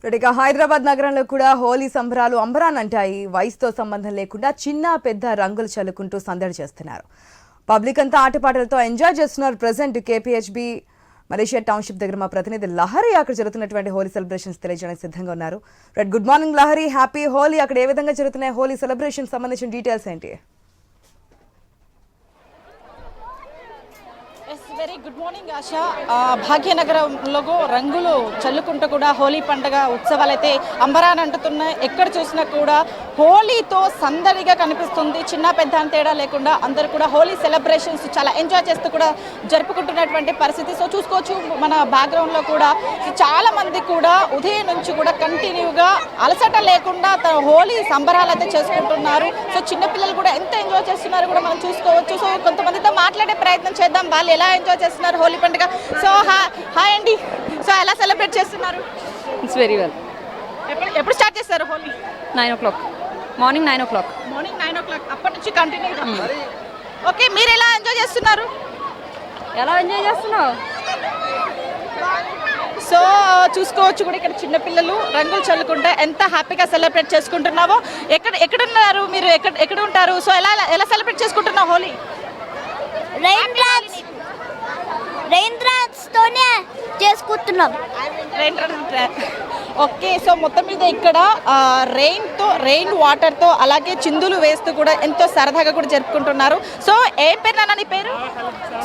ఇక హైదరాబాద్ నగరంలో కూడా హోలీ సంబరాలు అంబరానంటాయి. వయసుతో సంబంధం లేకుండా చిన్న పెద్ద రంగులు చల్లుకుంటూ సందడి చేస్తున్నారు. పబ్లిక్ అంతా ఆటపాటలతో ఎంజాయ్ చేస్తున్నారు. ప్రెసెంట్ కేపీహెచ్బీ మలేషియా టౌన్షిప్ దగ్గర మా ప్రతినిధి లహరి అక్కడ జరుగుతున్నటువంటి హోలీ సెలబ్రేషన్స్ తెలియజేయడానికి సిద్ధంగా ఉన్నారు. Right, good morning Lahari, happy Holi. అక్కడ ఏ విధంగా జరుగుతున్నాయి హోలీ సెలబ్రేషన్ సంబంధించిన డీటెయిల్స్ ఏంటి? Very good morning Asha. భాగ్యనగరంలో రంగులు చల్లుకుంటూ కూడా హోలీ పండుగ ఉత్సవాలు అయితే అంబరాన్ని అంటుతున్నాయి. ఎక్కడ చూసినా కూడా హోలీతో సందడిగా కనిపిస్తుంది. చిన్న పెద్ద అని తేడా లేకుండా అందరూ కూడా హోలీ సెలబ్రేషన్స్ చాలా ఎంజాయ్ చేస్తూ కూడా జరుపుకుంటున్నటువంటి పరిస్థితి. సో చూసుకోవచ్చు మన బ్యాక్గ్రౌండ్లో కూడా చాలా మంది కూడా ఉదయం నుంచి కూడా కంటిన్యూగా అలసట లేకుండా హోలీ సంబరాలు అయితే చేసుకుంటున్నారు. సో చిన్నపిల్లలు కూడా ఎంత ఎంజాయ్ చేస్తున్నారు కూడా మనం చూసుకోవచ్చు. సో కొంతమందితో మాట్లాడే ప్రయత్నం చేద్దాం, వాళ్ళు ఎలా ఎంజాయ్ చేస్తున్నారు హోలీ పండుగ. సో హాయ్ అండి, సో ఎలా సెలబ్రేట్ చేస్తున్నారు? It's very well. ఎప్పుడు స్టార్ట్ చేస్తారు Holi? 9 o'clock, morning 9 o'clock. Morning 9 o'clock అప్పటి నుంచి కంటిన్యూ. ఓకే, మీరు ఎలా ఎంజాయ్ చేస్తున్నారు? ఎలా ఎంజాయ్ చేస్తున్నావు? సో చూసుకోవచ్చు కూడా ఇక్కడ చిన్నపిల్లలు రంగులు చల్లుకుంటే ఎంత హ్యాపీగా సెలబ్రేట్ చేసుకుంటున్నావో. ఎక్కడున్నారు మీరు? ఎక్కడ ఉంటారు? సో ఎలా సెలబ్రేట్ చేసుకుంటున్నావు హోలీ? రెయిన్ డ్రాప్స్ తోనే చేసుకుంటున్నాం. ఓకే, సో మొత్తం మీద ఇక్కడ రెయిన్ వాటర్తో అలాగే చిందులు వేస్తూ కూడా ఎంతో సరదాగా కూడా జరుపుకుంటున్నారు. సో ఏం పేరు నాన్న నీ పేరు?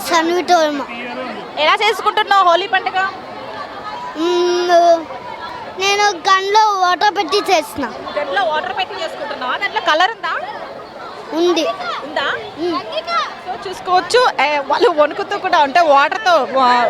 సన్వితోర్మ. ఎలా చేసుకుంటున్నావు హోలీ పండుగ? నేను గన్లో వాటర్ పెట్టి చేసిన. గన్లో వాటర్ పెట్టి చేసుకుంటున్నావా? దాంట్లో కలర్ ఉందా? ఉందా? సో చూసుకోవచ్చు వాళ్ళు వణుకుతూ కూడా అంటే వాటర్తో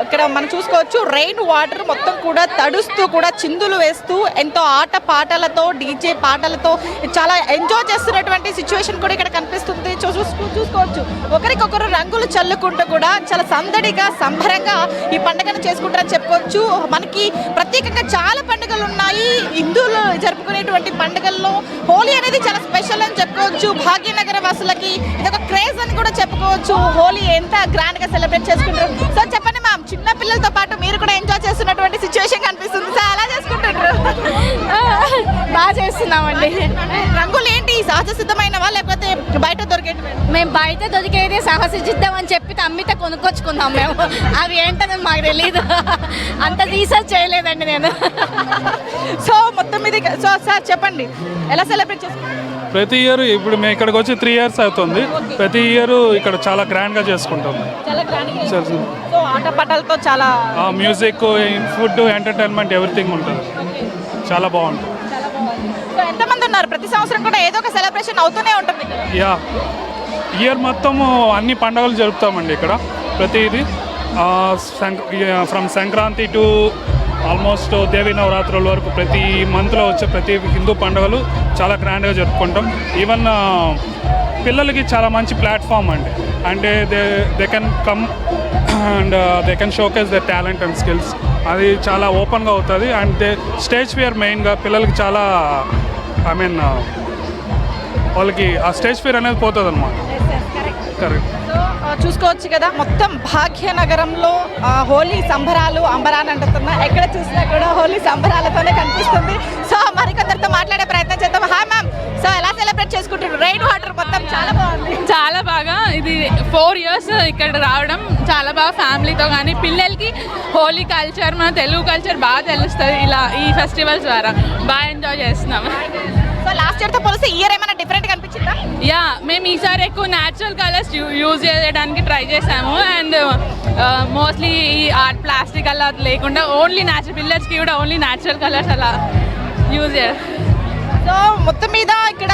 ఇక్కడ మనం చూసుకోవచ్చు రెయిన్ వాటర్ మొత్తం కూడా తడుస్తూ కూడా చిందులు వేస్తూ ఎంతో ఆట పాటలతో డీజే పాటలతో చాలా ఎంజాయ్ చేస్తున్నటువంటి సిచ్యువేషన్ కూడా ఇక్కడ కనిపిస్తుంది. చూసుకోవచ్చు ఒకరికొకరు రంగులు చల్లుకుంటూ కూడా చాలా సందడిగా సంబరంగా ఈ పండుగను చేసుకుంటారని చెప్పుకోవచ్చు. మనకి ప్రత్యేకంగా చాలా పండుగలు ఉన్నాయి. హిందువులు జరుపుకునేటువంటి పండుగల్లో హోలీ అనేది చాలా స్పెషల్ అని చెప్పుకోవచ్చు. భాగ్యనగర వాసులకి ఇదొక క్రేజ్ అని కూడా చెప్పుకోవచ్చు. హోలీ ఎంత గ్రాండ్ గా సెలబ్రేట్ చేసుకుంటారు. సో చెప్పండి మ్యామ్, చిన్న పిల్లలతో పాటు మీరు కూడా ఎంజాయ్ చేస్తున్నటువంటి సిచ్యువేషన్ కనిపిస్తుంది. సో ఎలా చేసుకుంటారు? బాగా చేస్తున్నామండి. రంగులు ఏంటి సహజ సిద్ధమైనవా లేకపోతే బయట దొరికేటివి? మేము బయట దొరికేది సహజ సిద్ధం అని చెప్పి అమ్మితే కొనుక్కొచ్చుకున్నాం మేము. అవి ఏంటని మాకు తెలియదు, అంత రీసెర్చ్ చేయలేదండి నేను. సో మొత్తం మీద సో సార్ చెప్పండి ఎలా సెలబ్రేట్ చేసుకుంటారు? ప్రతి ఇయర్ ఇప్పుడు మేము ఇక్కడికి వచ్చి 3 years అవుతుంది. ప్రతి ఇయర్ ఇక్కడ చాలా గ్రాండ్గా చేసుకుంటాం. సో ఆటపాటలతో చాలా మ్యూజిక్, ఫుడ్, ఎంటర్టైన్మెంట్ ఎవ్రీథింగ్ ఉంటుంది. చాలా బాగుంటుంది. సో ఎంతమంది ఉన్నారు? ప్రతి సంవత్సరం కూడా ఏదో ఒక సెలబ్రేషన్ అవుతూనే ఉంటుంది. యా, ఇయర్ మొత్తము అన్ని పండుగలు జరుపుతామండి ఇక్కడ. ప్రతిది ఫ్రమ్ సంక్రాంతి టు ఆల్మోస్ట్ దేవీ నవరాత్రుల వరకు ప్రతి మంత్లో వచ్చే ప్రతి హిందూ పండుగలు చాలా గ్రాండ్గా జరుపుకుంటాం. ఈవెన్ పిల్లలకి చాలా మంచి ప్లాట్ఫామ్ అండి. అంటే they can come and they can showcase the talent and skills. అది చాలా ఓపెన్గా అవుతుంది. అండ్ స్టేజ్ ఫియర్ మెయిన్గా పిల్లలకి చాలా వాళ్ళకి ఆ స్టేజ్ ఫియర్ అనేది పోతుంది అనమాట. కరెక్ట్. చూసుకోవచ్చు కదా మొత్తం భాగ్యనగరంలో హోలీ సంబరాలు అంబరాన్ని అంటున్నాయి. ఎక్కడ చూసినా కూడా హోలీ సంబరాలతోనే కనిపిస్తుంది. సో మరికొందరితో మాట్లాడే ప్రయత్నం చేద్దాం. హాయ్ మ్యామ్, సో ఎలా సెలబ్రేట్ చేసుకుంటున్నారు? రెయిన్ వాటర్ మొత్తం చాలా బాగుంది. చాలా బాగా, ఇది 4 years ఇక్కడ రావడం చాలా బాగా. ఫ్యామిలీతో కానీ పిల్లలకి హోలీ కల్చర్, మన తెలుగు కల్చర్ బాగా తెలుస్తుంది. ఇలా ఈ ఫెస్టివల్స్ ద్వారా బాగా ఎంజాయ్ చేస్తున్నాము. సో లాస్ట్ ఇయర్తో పోలిస్తే ఇయర్ ఏమైనా డిఫరెంట్గా అనిపించిందా? యా, మేము ఈసారి ఎక్కువ న్యాచురల్ కలర్స్ యూజ్ చేయడానికి ట్రై చేసాము. అండ్ మోస్ట్లీ ఈ ఆర్ట్ ప్లాస్టిక్ అలా లేకుండా ఓన్లీ న్యాచురల్, పిల్లర్స్కి కూడా ఓన్లీ న్యాచురల్ కలర్స్ అలా యూజ్ చేయాలి. సో మొత్తం మీద ఇక్కడ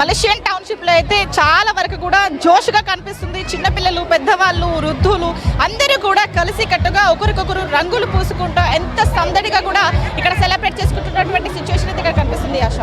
మలేషియన్ టౌన్షిప్లో అయితే చాలా వరకు కూడా జోష్గా కనిపిస్తుంది. చిన్నపిల్లలు, పెద్దవాళ్ళు, వృద్ధులు అందరూ కూడా కలిసికట్టుగా ఒకరికొకరు రంగులు పూసుకుంటూ ఎంత సందడిగా కూడా ఇక్కడ సెలబ్రేట్ చేసుకుంటున్నటువంటి సిచ్యువేషన్ అయితే ఇక్కడ కనిపిస్తుంది. ఆశ.